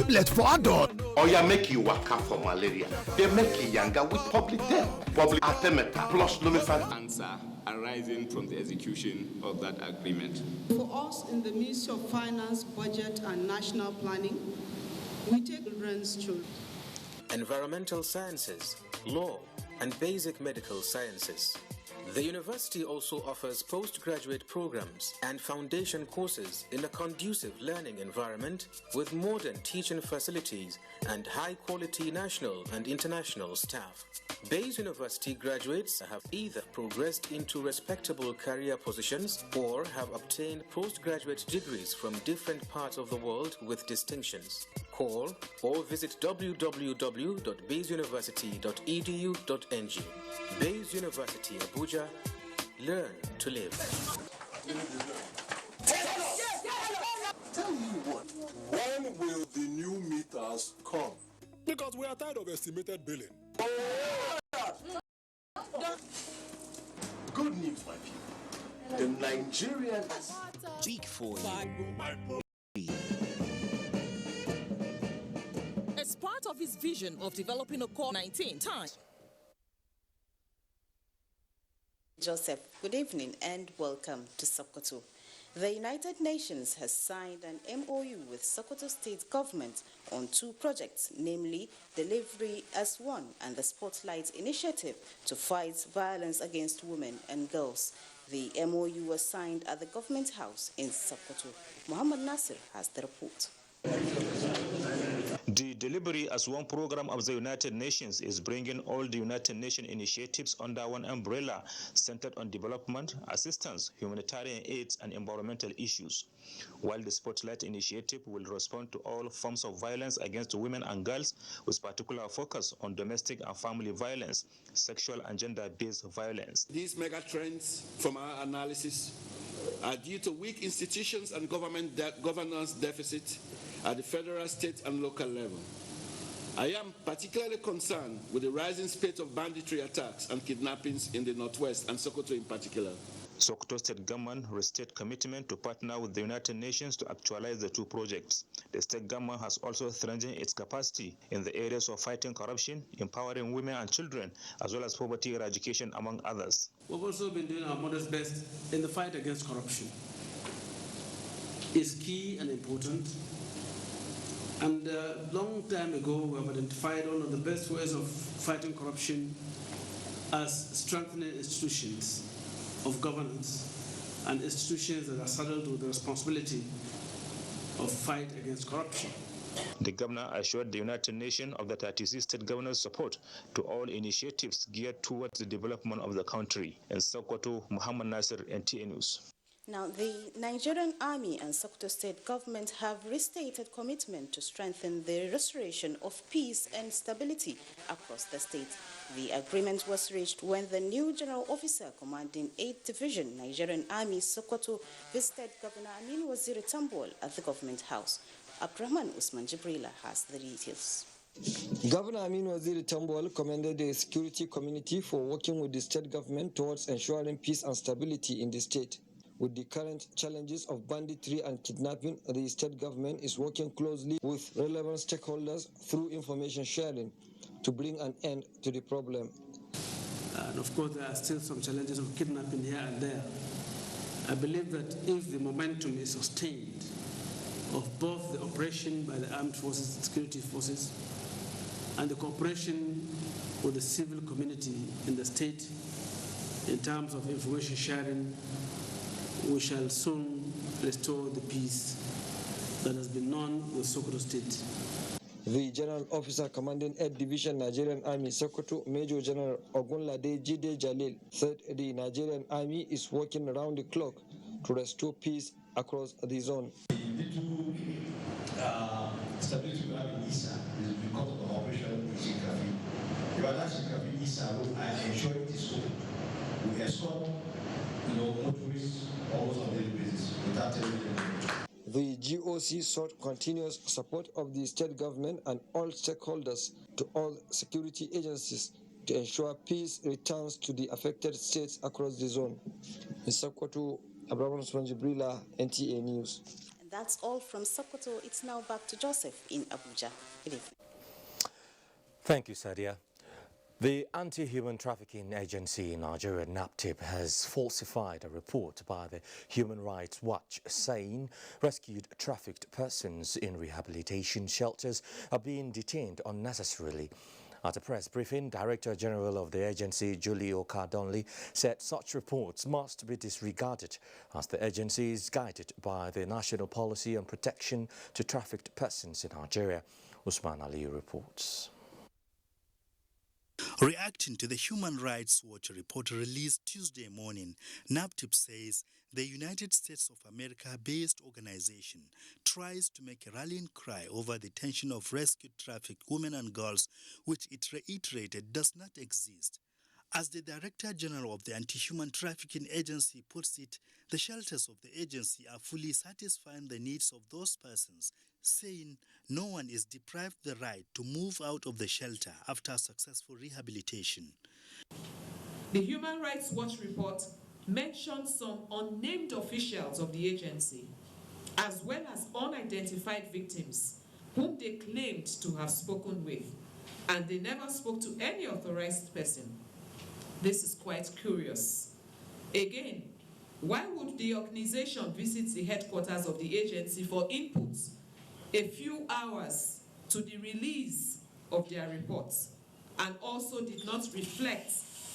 Let for adult. Or you make you waka for malaria. They make you younger with public health, public artemether plus lumefantrine. Answer arising from the execution of that agreement. For us in the Ministry of Finance, Budget and National Planning, we take children's children. Environmental sciences, law, and basic medical sciences. The university also offers postgraduate programs and foundation courses in a conducive learning environment with modern teaching facilities and high-quality national and international staff. Bayes University graduates have either progressed into respectable career positions or have obtained postgraduate degrees from different parts of the world with distinctions. Call or visit www.bayesuniversity.edu.ng. Bayes University, Abuja. Learn to live. Tell you what, when will the new meters come? Because we are tired of estimated billing. Good news, my people. The Nigerian Speak for you. As part of his vision of developing a core-19 time. Joseph, good evening and welcome to Sokoto. The United Nations has signed an MOU with Sokoto State Government on two projects, namely Delivery as One and the Spotlight Initiative to fight violence against women and girls. The MOU was signed at the Government House in Sokoto. Muhammad Nasir has the report. The Delivery as One program of the United Nations is bringing all the United Nations initiatives under one umbrella centered on development, assistance, humanitarian aid, and environmental issues. While the Spotlight Initiative will respond to all forms of violence against women and girls, with particular focus on domestic and family violence, sexual and gender-based violence. These mega trends, from our analysis, are due to weak institutions and governance deficit at the federal, state, and local level. I am particularly concerned with the rising spate of banditry attacks and kidnappings in the Northwest and Sokoto in particular. Sokoto State Government restated commitment to partner with the United Nations to actualize the two projects. The state government has also strengthened its capacity in the areas of fighting corruption, empowering women and children, as well as poverty eradication, among others. We've also been doing our modest best in the fight against corruption. It's key and important. And a long time ago, we have identified one of the best ways of fighting corruption as strengthening institutions of governance and institutions that are saddled with the responsibility of fight against corruption. The governor assured the United Nations of the 36 state governors' support to all initiatives geared towards the development of the country. In Sokoto, Muhammad Nasir, NTA News. Now, the Nigerian Army and Sokoto State Government have restated commitment to strengthen the restoration of peace and stability across the state. The agreement was reached when the new General Officer commanding 8th Division Nigerian Army Sokoto visited Governor Aminu Waziri Tambol at the Government House. Abdurrahman Usman Jibrila has the details. Governor Aminu Waziri Tambol commended the security community for working with the state government towards ensuring peace and stability in the state. With the current challenges of banditry and kidnapping, the state government is working closely with relevant stakeholders through information sharing to bring an end to the problem. And of course, there are still some challenges of kidnapping here and there. I believe that if the momentum is sustained of both the operation by the armed forces, security forces, and the cooperation with the civil community in the state in terms of information sharing, we shall soon restore the peace that has been known with Sokoto State. The General Officer commanding 8th Division Nigerian Army Sokoto, Major General Ogunlade Jide Jalil, said the Nigerian Army is working around the clock to restore peace across the zone. The little stability we have in Issa is because of the operation in Shinkafi. If I like Shinkafi Issa, I ensure it is so. We escort, motorists almost on a daily basis without telling them. The GOC sought continuous support of the state government and all stakeholders to all security agencies to ensure peace returns to the affected states across the zone. In Sokoto, Abraham Jibrila, NTA News. That's all from Sokoto. It's now back to Joseph in Abuja. Good evening. Thank you, Sadia. The Anti-Human Trafficking Agency in Nigeria, NAPTIP, has falsified a report by the Human Rights Watch saying rescued trafficked persons in rehabilitation shelters are being detained unnecessarily. At a press briefing, Director General of the agency, Julie Okadonli, said such reports must be disregarded as the agency is guided by the National Policy on Protection to Trafficked Persons in Nigeria. Usman Aliyu reports. Reacting to the Human Rights Watch report released Tuesday morning, NAPTIP says the United States of America-based organization tries to make a rallying cry over the detention of rescued trafficked women and girls, which it reiterated does not exist. As the Director General of the Anti-Human Trafficking Agency puts it, the shelters of the agency are fully satisfying the needs of those persons, saying no one is deprived the right to move out of the shelter after successful rehabilitation. The Human Rights Watch report mentioned some unnamed officials of the agency, as well as unidentified victims whom they claimed to have spoken with, and they never spoke to any authorized person. This is quite curious. Again, why would the organization visit the headquarters of the agency for inputs a few hours to the release of their reports, and also did not reflect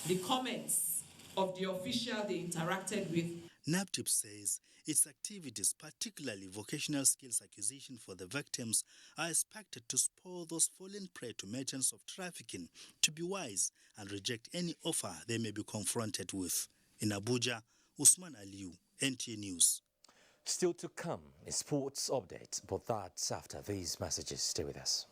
the comments of the official they interacted with? NAPTIP says its activities, particularly vocational skills acquisition for the victims, are expected to spur those falling prey to merchants of trafficking to be wise and reject any offer they may be confronted with. In Abuja, Usman Aliyu, NTA News. Still to come, a sports update, but that's after these messages. Stay with us.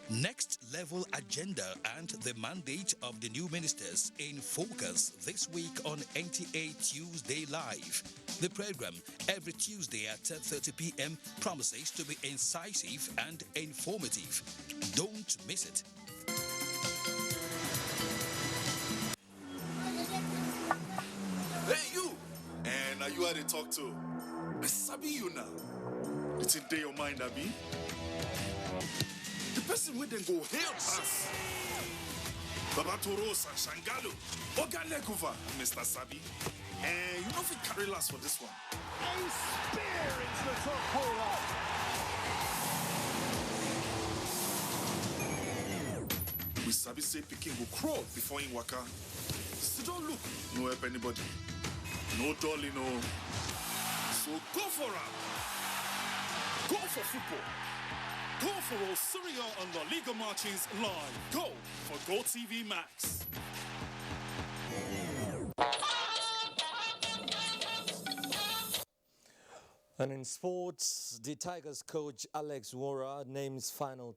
Next level agenda and the mandate of the new ministers in focus this week on NTA Tuesday Live. The program every Tuesday at 10:30 p.m. promises to be incisive and informative. Don't miss it. Hey, you! And are you how they talk to? I sabi you now. It's in day your mind, Abi. The person with them go help us. Baba Toros and Shangalo. Ogalekuva, Mr. Sabi. And you know if we carry last for this one. A spear into the top corner. We Sabi say Peking will crawl before in waka. So don't look, no help anybody. No dolly, no. So go for it. Go for football. Go for all Serie A and La Liga matches live. Go for GoTV Max. And in sports, the Tigers coach Alex Wora names final